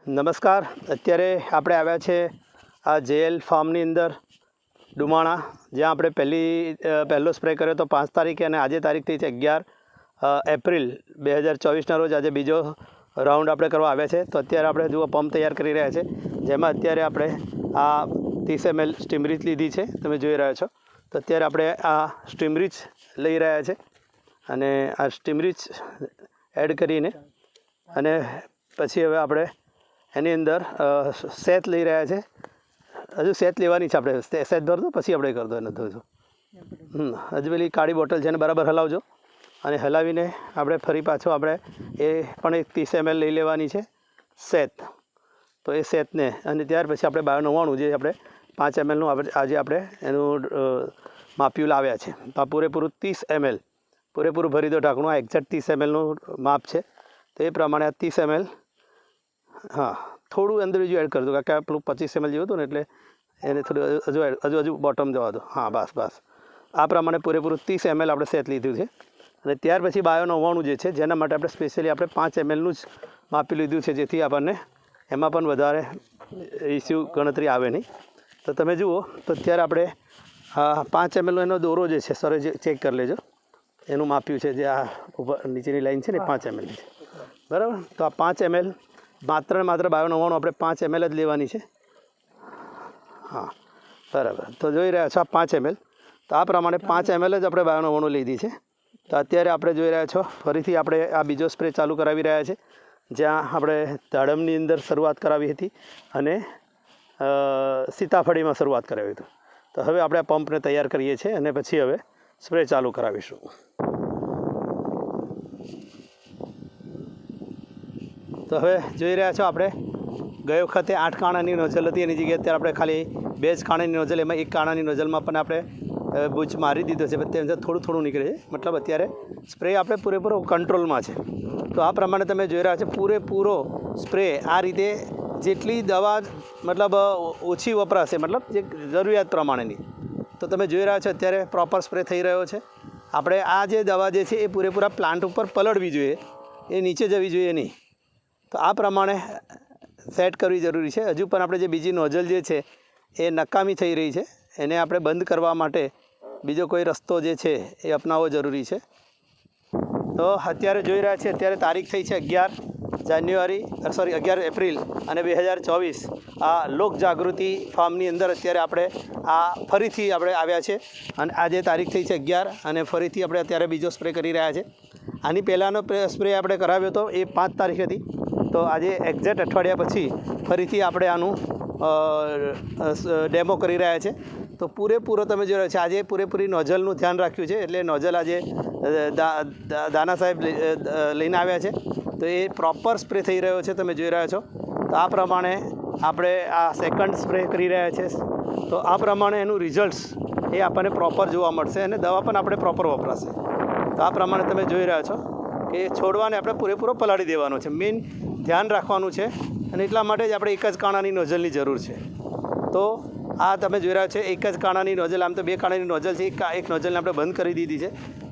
નમસ્કાર. અત્યારે આપણે આવ્યા છે આ જેએલ ફાર્મની અંદર ડુમાણા, જ્યાં આપણે પહેલો સ્પ્રે કર્યો તો 5 તારીખે અને આજે તારીખ થઈ છે 11 એપ્રિલ 2024ના રોજ. આજે બીજો રાઉન્ડ આપણે કરવા આવ્યા છે. તો અત્યારે આપણે જુઓ પંપ તૈયાર કરી રહ્યા છે, જેમાં અત્યારે આપણે આ 30 ml સ્ટીમરીચ લીધી છે, તમે જોઈ રહ્યા છો. તો અત્યારે આપણે આ સ્ટીમરીચ લઈ રહ્યા છે અને આ સ્ટીમરીચ એડ કરીને અને પછી હવે આપણે એની અંદર સેત લઈ રહ્યા છે. હજુ સેત લેવાની છે, આપણે સેત ભર દો પછી આપણે કરી દો એને ધોજો. હજુ પેલી કાળી બોટલ છે એને બરાબર હલાવજો અને હલાવીને આપણે ફરી પાછો આપણે એ પણ એક 30 ml લઈ લેવાની છે સેત. તો એ સેતને અને ત્યાર પછી આપણે 9299 જે આપણે 5 mlનું આજે આપણે એનું માપ્યું લાવ્યા છે. તો આ પૂરેપૂરું 30 ml પૂરેપૂરું ભરી દો ઢાંકણું. આ એક્ઝેક્ટ 30 mlનું માપ છે. તો એ પ્રમાણે આ 30 ml, હા થોડું અંદર બીજું એડ કરી દો, કારણ કે આપણું 25 ml જેવું હતું ને, એટલે એને થોડું હજુ બોટમ જવા દો. હા બસ આ પ્રમાણે પૂરેપૂરું 30 ml આપણે સેત લીધું છે. અને ત્યાર પછી 9299 જે છે, જેના માટે આપણે સ્પેશિયલી આપણે 5 mlનું જ માપી લીધું છે, જેથી આપણને એમાં પણ વધારે ઇસ્યુ ગણતરી આવે નહીં. તો તમે જુઓ તો અત્યારે આપણે 5 mlનો એનો દોરો જે છે, સરે ચેક કરી લેજો, એનું માપ્યું છે. જે આ ઉપર નીચેની લાઈન છે ને 5 ml છે, બરાબર. તો આ 5 ml માત્ર 9299 આપણે 5 ml જ લેવાની છે. હા બરાબર. તો જોઈ રહ્યા છો આ 5 ml. તો આ પ્રમાણે 5 ml જ આપણે 9299 લીધી છે. તો અત્યારે આપણે જોઈ રહ્યા છો ફરીથી આપણે આ બીજો સ્પ્રે ચાલુ કરાવી રહ્યા છે, જ્યાં આપણે દાડમની અંદર શરૂઆત કરાવી હતી અને સીતાફળીમાં શરૂઆત કરાવી હતી. તો હવે આપણે આ પંપને તૈયાર કરીએ છીએ અને પછી હવે સ્પ્રે ચાલુ કરાવીશું. તો હવે જોઈ રહ્યા છો આપણે ગઈ વખતે 8 કાણાની નોઝલ હતી, એની જગ્યાએ અત્યારે આપણે ખાલી 2 જ કાણાની નોઝલ, એમાં 1 કાણાની નોઝલમાં પણ આપણે બૂચ મારી દીધો છે. તેમ થોડું નીકળે છે, મતલબ અત્યારે સ્પ્રે આપણે પૂરેપૂરો કંટ્રોલમાં છે. તો આ પ્રમાણે તમે જોઈ રહ્યા છો પૂરેપૂરો સ્પ્રે આ રીતે, જેટલી દવા મતલબ ઓછી વપરાશે, મતલબ જે જરૂરિયાત પ્રમાણેની. તો તમે જોઈ રહ્યા છો અત્યારે પ્રોપર સ્પ્રે થઈ રહ્યો છે. આપણે આ જે દવા જે છે એ પૂરેપૂરા પ્લાન્ટ ઉપર પલળવી જોઈએ, એ નીચે જવી જોઈએ નહીં. તો આ પ્રમાણે સેટ કરવી જરૂરી છે. હજુ પણ આપણે જે બીજી નોઝલ જે છે એ નકામી થઈ રહી છે, એને આપણે બંધ કરવા માટે બીજો કોઈ રસ્તો જે છે એ અપનાવવો જરૂરી છે. તો અત્યારે જોઈ રહ્યા છીએ, અત્યારે તારીખ થઈ છે 11 એપ્રિલ અને 2024. આ લોકજાગૃતિ ફાર્મની અંદર અત્યારે આપણે આ ફરીથી આપણે આવ્યા છે અને આજે તારીખ થઈ છે 11 અને ફરીથી આપણે અત્યારે બીજો સ્પ્રે કરી રહ્યા છે. આની પહેલાંનો સ્પ્રે આપણે કરાવ્યો હતો એ 5 તારીખ હતી. તો આજે એક્ઝેક્ટ અઠવાડિયા પછી ફરીથી આપણે આનું ડેમો કરી રહ્યા છે. તો પૂરેપૂરો તમે જોઈ રહ્યા છો આજે પૂરેપૂરી નોઝલનું ધ્યાન રાખ્યું છે, એટલે નોઝલ આજે દાના સાહેબ લઈને આવ્યા છે. તો એ પ્રોપર સ્પ્રે થઈ રહ્યો છે, તમે જોઈ રહ્યા છો. તો આ પ્રમાણે આપણે આ સેકન્ડ સ્પ્રે કરી રહ્યા છે. તો આ પ્રમાણે એનું રિઝલ્ટ્સ એ આપણને પ્રોપર જોવા મળશે અને દવા પણ આપણે પ્રોપર વપરાશે. તો આ પ્રમાણે તમે જોઈ રહ્યા છો કે છોડવાને આપણે પૂરેપૂરો પલાળી દેવાનો છે, મેઇન ધ્યાન રાખવાનું છે. અને એટલા માટે જ આપણે એક જ કાણાની નોઝલની જરૂર છે. તો આ તમે જોઈ રહ્યા છો એક જ કાણાની નોઝલ, આમ તો 2 કાણાની નોઝલ છે, એક નોઝલને આપણે બંધ કરી દીધી છે.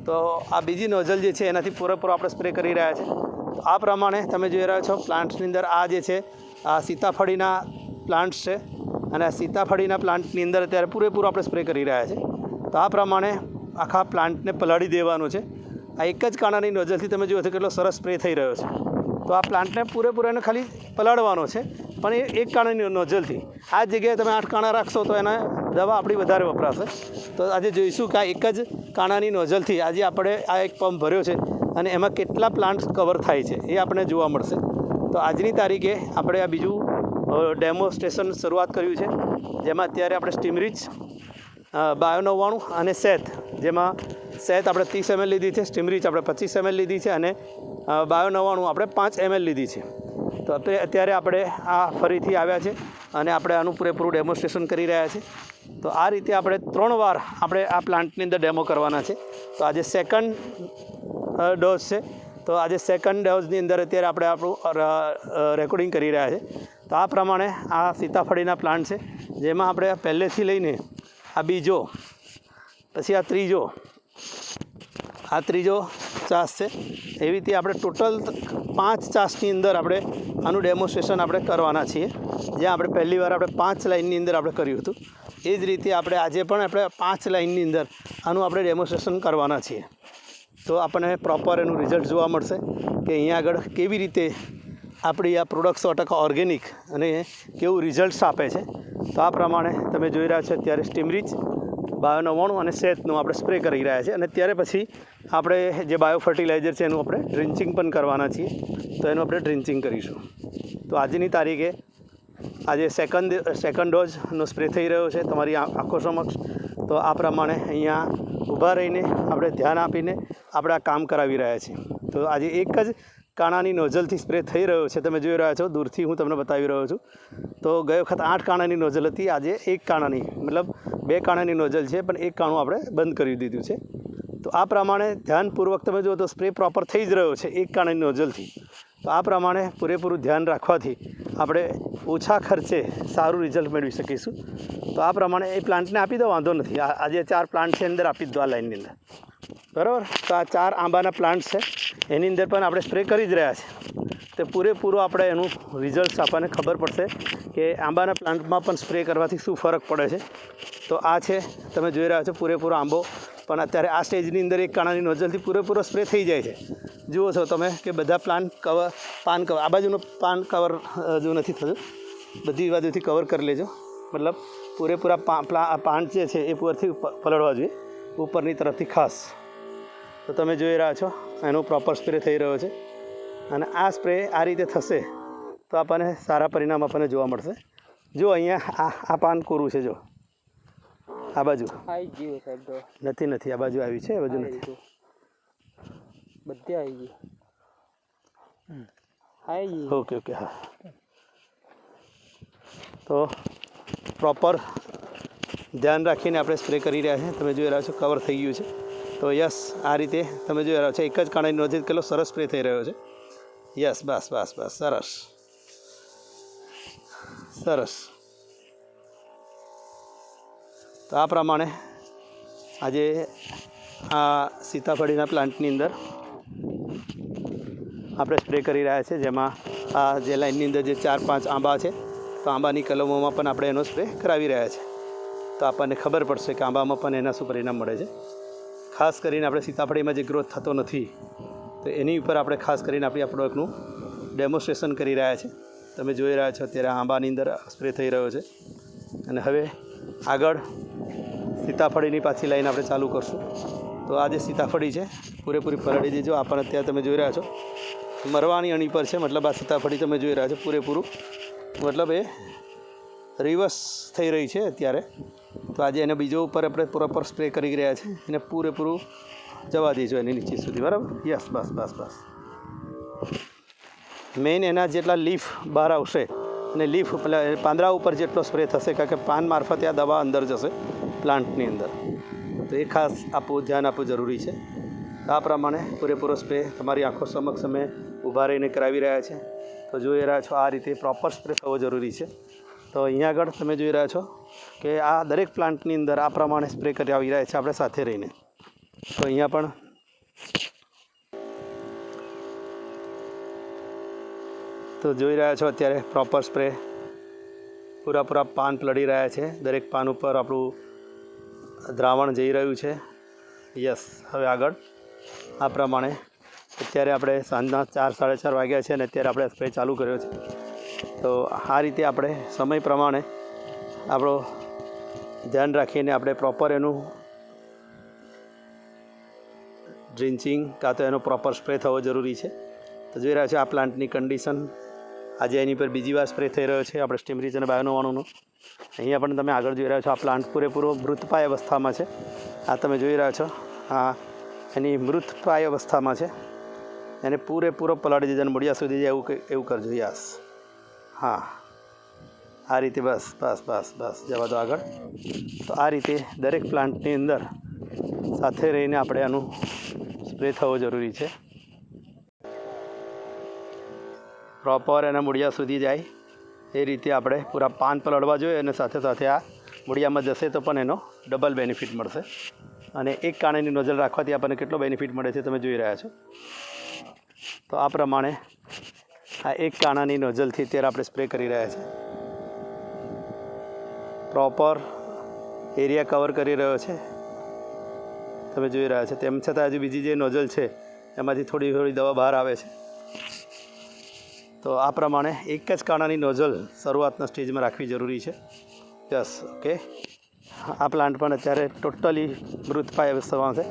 તો આ બીજી નોઝલ જે છે એનાથી પૂરેપૂરો આપણે સ્પ્રે કરી રહ્યા છે. તો આ પ્રમાણે તમે જોઈ રહ્યા છો પ્લાન્ટ્સની અંદર આ જે છે આ સીતાફળીના પ્લાન્ટ્સ છે અને આ સીતાફળીના પ્લાન્ટની અંદર અત્યારે પૂરેપૂરો આપણે સ્પ્રે કરી રહ્યા છે. તો આ પ્રમાણે આખા પ્લાન્ટને પલાળી દેવાનું છે. આ એક જ કાણાની નોઝલથી તમે જુઓ છો કેટલો સરસ સ્પ્રે થઈ રહ્યો છે. તો આ પ્લાન્ટને પૂરેપૂરો એને ખાલી પલાળવાનો છે, પણ એ એક કાણાની નોઝલથી. આ જગ્યાએ તમે 8 કાણા રાખશો તો એના દવા આપણી વધારે વપરાશે. તો આજે જોઈશું કે આ એક જ કાણાની નોઝલથી આજે આપણે આ એક પંપ ભર્યો છે અને એમાં કેટલા પ્લાન્ટ્સ કવર થાય છે એ આપણે જોવા મળશે. તો આજની તારીખે આપણે આ બીજું ડેમોન્સ્ટ્રેશન શરૂઆત કર્યું છે, જેમાં અત્યારે આપણે સ્ટીમરીચ 9299 અને સેત, જેમાં સેત આપણે 30 ml લીધી છે, સ્ટીમરીચ આપણે 25 ml લીધી છે અને 9299 આપણે 5 ml લીધી છે. તો અત્યારે આપણે આ ફરીથી આવ્યા છે અને આપણે આનું પૂરેપૂરું ડેમોન્સ્ટ્રેશન કરી રહ્યા છે. તો આ રીતે આપણે 3 વાર આપણે આ પ્લાન્ટની અંદર ડેમો કરવાના છે. તો આજે સેકન્ડ ડોઝ છે. તો આજે સેકન્ડ ડોઝની અંદર અત્યારે આપણે આપણું રેકોર્ડિંગ કરી રહ્યા છે. તો આ પ્રમાણે આ સીતાફળીના પ્લાન્ટ છે, જેમાં આપણે પહેલેથી લઈને આ બીજો, પછી આ ત્રીજો, આ ત્રીજો ચાસ છે. એવી રીતે આપણે ટોટલ 5 ચાસની અંદર આપણે આનું ડેમોન્સ્ટ્રેશન આપણે કરવાના છીએ. જ્યાં આપણે પહેલી વાર આપણે 5 લાઇનની અંદર આપણે કર્યું હતું, એ જ રીતે આપણે આજે પણ આપણે 5 લાઇનની અંદર આનું આપણે ડેમોન્સ્ટ્રેશન કરવાના છીએ. તો આપણને પ્રોપર એનું રિઝલ્ટ જોવા મળશે કે અહીંયા આગળ કેવી રીતે આપણી આ પ્રોડક્ટ 100% ઓર્ગેનિક અને કેવું રિઝલ્ટ્સ આપે છે. તો આ પ્રમાણે તમે જોઈ રહ્યા છો અત્યારે સ્ટીમરીચ 9299 અને સેતનું આપણે સ્પ્રે કરી રહ્યા છીએ. અને ત્યારે પછી આપણે જે બાયો ફર્ટિલાઇઝર છે એનું આપણે ડ્રિન્ચિંગ પણ કરવાના છીએ. તો એનું આપણે ડ્રિન્ચિંગ કરીશું. તો આજની તારીખે આજે સેકન્ડ ડોઝનો સ્પ્રે થઈ રહ્યો છે તમારી આંખો સમક્ષ. તો આ પ્રમાણે અહીંયા ઊભા રહીને આપણે ધ્યાન આપીને આપણે આ કામ કરાવી રહ્યા છીએ. તો આજે એક જ કાણાની નોઝલથી સ્પ્રે થઈ રહ્યો છે, તમે જોઈ રહ્યા છો. દૂરથી હું તમને બતાવી રહ્યો છું. તો ગયો વખત 8 કાણાની નોઝલ હતી, આજે 1 કાણાની, મતલબ 2 કાણાની નોઝલ છે, પણ 1 કાણું આપણે બંધ કરી દીધું છે. તો આ પ્રમાણે ધ્યાનપૂર્વક તમે જુઓ તો સ્પ્રે પ્રોપર થઈ જ રહ્યો છે 1 કાણાની નોઝલથી. તો આ પ્રમાણે પૂરેપૂરું ધ્યાન રાખવાથી આપણે ઓછા ખર્ચે સારું રિઝલ્ટ મેળવી શકીશું. તો આ પ્રમાણે એ પ્લાન્ટને આપી દો, વાંધો નથી. આજે 4 પ્લાન્ટ છે અંદર આપી દો આ લાઇનની અંદર, બરાબર. તો આ 4 આંબાના પ્લાન્ટ છે, એની અંદર પણ આપણે સ્પ્રે કરી જ રહ્યા છીએ. તો પૂરેપૂરું આપણે એનું રિઝલ્ટ આપણને ખબર પડશે કે આંબાના પ્લાન્ટમાં પણ સ્પ્રે કરવાથી શું ફરક પડે છે. તો આ છે, તમે જોઈ રહ્યા છો પૂરેપૂરો આંબો પણ અત્યારે આ સ્ટેજની અંદર 1 કાણાની નોઝલથી પૂરેપૂરો સ્પ્રે થઈ જાય છે. જુઓ છો તમે કે બધા પાન કવર આ બાજુનું પાન કવર હજુ નથી થયું, બધી બાજુથી કવર કરી લેજો. મતલબ પૂરેપૂરા પાન જે છે એ ઉપરથી પલળવા જોઈએ, ઉપરની તરફથી ખાસ. તો તમે જોઈ રહ્યા છો એનો પ્રોપર સ્પ્રે થઈ રહ્યો છે. અને આ સ્પ્રે આ રીતે થશે તો આપણને સારા પરિણામ આપણને જોવા મળશે. જો અહીંયા આ પાન કોરું છે, જો આ બાજુ નથી, આ બાજુ આવી છે, આ બાજુ નથી, બધે આવી ગઈ. ઓકે હા. તો પ્રોપર ધ્યાન રાખીને આપણે સ્પ્રે કરી રહ્યા છીએ. તમે જોઈ રહ્યા છો કવર થઈ ગયું છે. તો યસ, આ રીતે તમે જોઈ રહ્યા છો 1 જ કાણાની નોઝલ કેટલો સરસ સ્પ્રે થઈ રહ્યો છે. યસ, બસ, સરસ. તો આ પ્રમાણે આજે આ સીતાફળીના પ્લાન્ટની અંદર આપણે સ્પ્રે કરી રહ્યા છીએ, જેમાં આ જે લાઇનની અંદર જે 4-5 આંબા છે, તો આંબાની કલમોમાં પણ આપણે એનો સ્પ્રે કરાવી રહ્યા છીએ. તો આપણને ખબર પડશે કે આંબામાં પણ એના શું પરિણામ મળે છે. ખાસ કરીને આપણે સીતાફળીમાં જે ગ્રોથ થતો નથી, તો એની ઉપર આપણે ખાસ કરીને આપણી આ પ્રોડક્ટનું ડેમોન્સ્ટ્રેશન કરી રહ્યા છીએ. તમે જોઈ રહ્યા છો અત્યારે આંબાની અંદર સ્પ્રે થઈ રહ્યો છે. અને હવે આગળ સીતાફળીની પાછી લાઈન આપણે ચાલુ કરશું. તો આ જે સીતાફળી છે પૂરેપૂરી પલળી દેજો. આપણને અત્યારે તમે જોઈ રહ્યા છો મરવાની અણી પર છે, મતલબ આ સીતાફળી તમે જોઈ રહ્યા છો પૂરેપૂરું, મતલબ એ રિવર્સ થઈ રહી છે અત્યારે. તો આજે એને બીજો ઉપર આપણે પ્રોપર સ્પ્રે કરી રહ્યા છીએ, એને પૂરેપૂરું જવા દેજો એની નીચે સુધી, બરાબર. યસ, બસ. મેઇન એના જેટલા લીફ બહાર આવશે અને લીફ પાંદડા ઉપર જેટલો સ્પ્રે થશે, કારણ કે પાન મારફતે આ દવા અંદર જશે પ્લાન્ટની અંદર. તો એ ખાસ ધ્યાન આપવું જરૂરી છે. આ પ્રમાણે પૂરેપૂરો સ્પ્રે તમારી આંખો સમક્ષ અમે ઊભા રહીને કરાવી રહ્યા છે. તો જોઈ રહ્યા છો આ રીતે પ્રોપર સ્પ્રે થવો જરૂરી છે. તો અહીંયા આગળ તમે જોઈ રહ્યા છો કે આ દરેક પ્લાન્ટની અંદર આ પ્રમાણે સ્પ્રે કરાવી રહ્યા છે આપણે સાથે રહીને. તો અહીંયા પણ તો જોઈ રહ્યા છો અત્યારે પ્રોપર સ્પ્રે પૂરા પાન પલળી રહ્યા છે. દરેક પાન ઉપર આપણું દ્રાવણ જઈ રહ્યું છે. યસ, હવે આગળ આ પ્રમાણે અત્યારે આપણે સાંજના 4-4:30 વાગ્યા છે અને અત્યારે આપણે સ્પ્રે ચાલુ કર્યો છે. તો આ રીતે આપણે સમય પ્રમાણે આપણો ધ્યાન રાખીને આપણે પ્રોપર એનું ડ્રિન્ચિંગ કાં તો એનો પ્રોપર સ્પ્રે થવો જરૂરી છે. તો જોઈ રહ્યા છો આ પ્લાન્ટની કન્ડિશન. આજે એની પર બીજી વાર સ્પ્રે થઈ રહ્યો છે આપણે સ્ટીમરીચ અને 9299નો. અહીંયા પણ તમે આગળ જોઈ રહ્યા છો આ પ્લાન્ટ પૂરેપૂરો મૃતપાય અવસ્થામાં છે. આ તમે જોઈ રહ્યા છો આ એની મૃતપાય અવસ્થામાં છે. એને પૂરેપૂરો પલાળી દેજો અને મૂળિયા સુધી જાય એવું કરજો. યસ, હા, આ રીતે બસ. જવા દો આગળ. તો આ રીતે દરેક પ્લાન્ટની અંદર સાથે રહીને આપણે આનું સ્પ્રે થવો જરૂરી છે. પ્રોપર એના મૂળિયા સુધી જાય એ રીતે આપણે પૂરા પાન પલળવા જોઈએ અને સાથે આ મૂળિયામાં જશે તો પણ એનો ડબલ બેનિફિટ મળશે. અને એક કાણાની નોઝલ રાખવાથી આપણને કેટલો બેનિફિટ મળે છે તમે જોઈ રહ્યા છો. તો આ પ્રમાણે આ એક કાણાની નોઝલથી અત્યારે આપણે સ્પ્રે કરી રહ્યા છીએ. પ્રોપર એરિયા કવર કરી રહ્યો છે તમે જોઈ રહ્યા છો. તેમ છતાં હજુ બીજી જે નોઝલ છે એમાંથી થોડી થોડી દવા બહાર આવે છે. તો આ પ્રમાણે એક જ કાણાની નોઝલ શરૂઆતના સ્ટેજમાં રાખવી જરૂરી છે. Yes okay. આ પ્લાન્ટ પણ અત્યારે ટોટલી મૃતપાય અવસ્થામાં છે,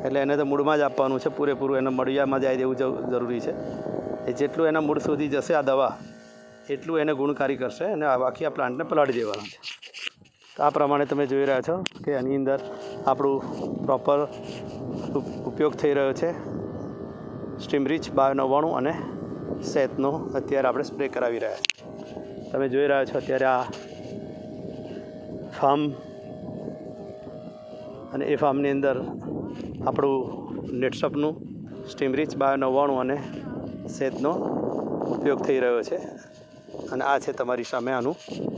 એટલે એને તો મૂળમાં જ આપવાનું છે, પૂરેપૂરું એને મળિયામાં જાય દેવું જરૂરી છે. એ જેટલું એના મૂળ સુધી જશે આ દવા એટલું એને ગુણકારી કરશે અને બાકી આ પ્લાન્ટને પલાળી દેવાનો છે. તો આ પ્રમાણે તમે જોઈ રહ્યા છો કે આની અંદર આપણું પ્રોપર ઉપયોગ થઈ રહ્યો છે. સ્ટીમરીચ 1299 અને સેતનો અત્યારે આપણે સ્પ્રે કરાવી રહ્યા છીએ. તમે જોઈ રહ્યા છો અત્યારે આ ફાર્મ, અને એ ફાર્મની અંદર આપણું નેટસપનું સ્ટીમરીચ 1299 અને સેતનો ઉપયોગ થઈ રહ્યો છે. અને આ છે તમારી સામે આનું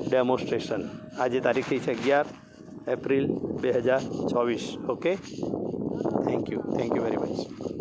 ડેમોન્સ્ટ્રેશન. આજે તારીખ થઈ છે 11 April 2024. Okay, thank you very much.